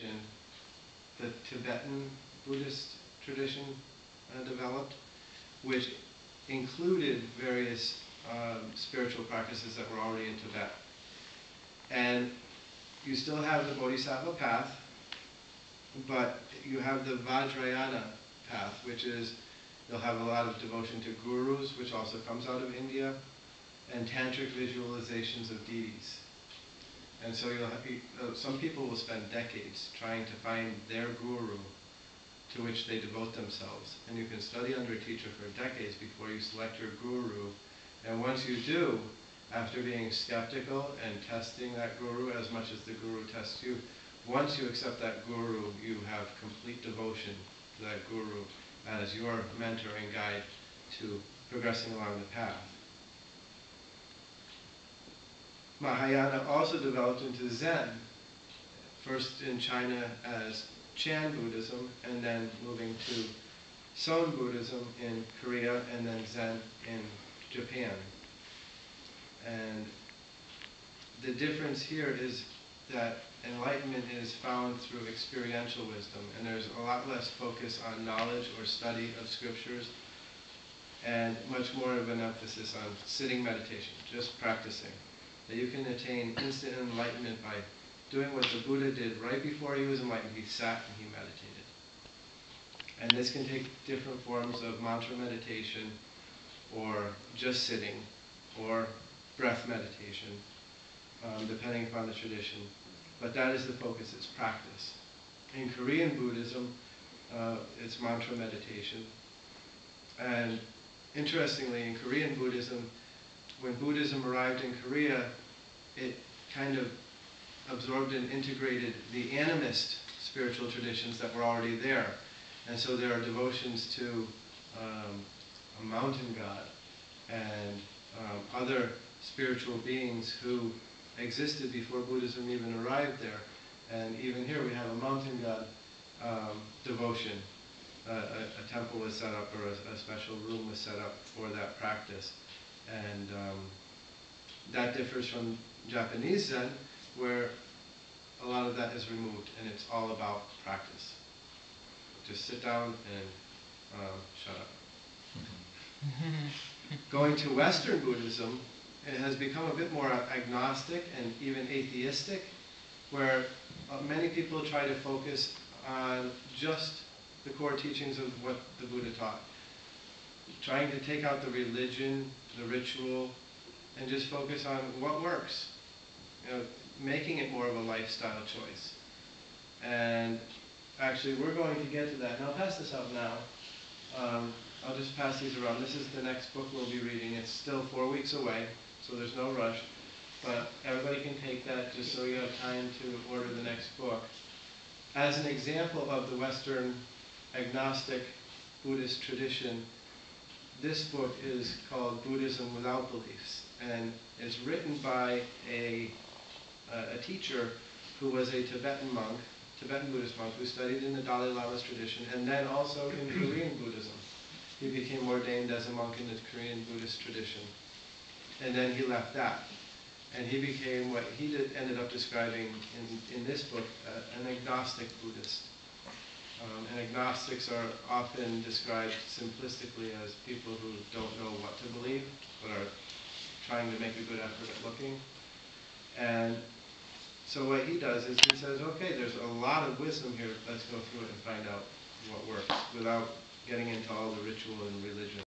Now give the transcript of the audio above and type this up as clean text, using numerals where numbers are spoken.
tradition, the Tibetan Buddhist tradition developed, which included various spiritual practices that were already in Tibet. And you still have the Bodhisattva path, but you have the Vajrayana path, which is you'll have a lot of devotion to gurus, which also comes out of India, and tantric visualizations of deities. And so you'll have, some people will spend decades trying to find their guru to which they devote themselves. And you can study under a teacher for decades before you select your guru. And once you do, after being skeptical and testing that guru as much as the guru tests you, once you accept that guru, you have complete devotion to that guru as your mentor and guide to progressing along the path. Mahayana also developed into Zen, first in China as Chan Buddhism, and then moving to Son Buddhism in Korea, and then Zen in Japan. And the difference here is that enlightenment is found through experiential wisdom, and there's a lot less focus on knowledge or study of scriptures, and much more of an emphasis on sitting meditation, just practicing. That you can attain instant enlightenment by doing what the Buddha did right before he was enlightened. He sat and he meditated. And this can take different forms of mantra meditation, or just sitting, or breath meditation, depending upon the tradition. But that is the focus, it's practice. In Korean Buddhism, it's mantra meditation. And interestingly, in Korean Buddhism, when Buddhism arrived in Korea, it kind of absorbed and integrated the animist spiritual traditions that were already there. And so there are devotions to a mountain god and other spiritual beings who existed before Buddhism even arrived there. And even here we have a mountain god devotion. A temple was set up, or a special room was set up for that practice. And that differs from Japanese Zen, where a lot of that is removed, and it's all about practice. Just sit down and shut up. Going to Western Buddhism, it has become a bit more agnostic and even atheistic, where many people try to focus on just the core teachings of what the Buddha taught. Trying to take out the religion, the ritual, and just focus on what works. Making it more of a lifestyle choice. And actually, we're going to get to that. And I'll pass this out now. I'll just pass these around. This is the next book we'll be reading. It's still 4 weeks away, so there's no rush. But everybody can take that just so you have time to order the next book. As an example of the Western agnostic Buddhist tradition, this book is called Buddhism Without Beliefs, and it's written by a teacher who was a Tibetan monk, Tibetan Buddhist monk, who studied in the Dalai Lama's tradition, and then also in Korean Buddhism. He became ordained as a monk in the Korean Buddhist tradition. And then he left that. And he became what he ended up describing in this book, an agnostic Buddhist. And agnostics are often described simplistically as people who don't know what to believe, but are trying to make a good effort at looking. And so what he does is he says, okay, there's a lot of wisdom here, let's go through it and find out what works, without getting into all the ritual and religion.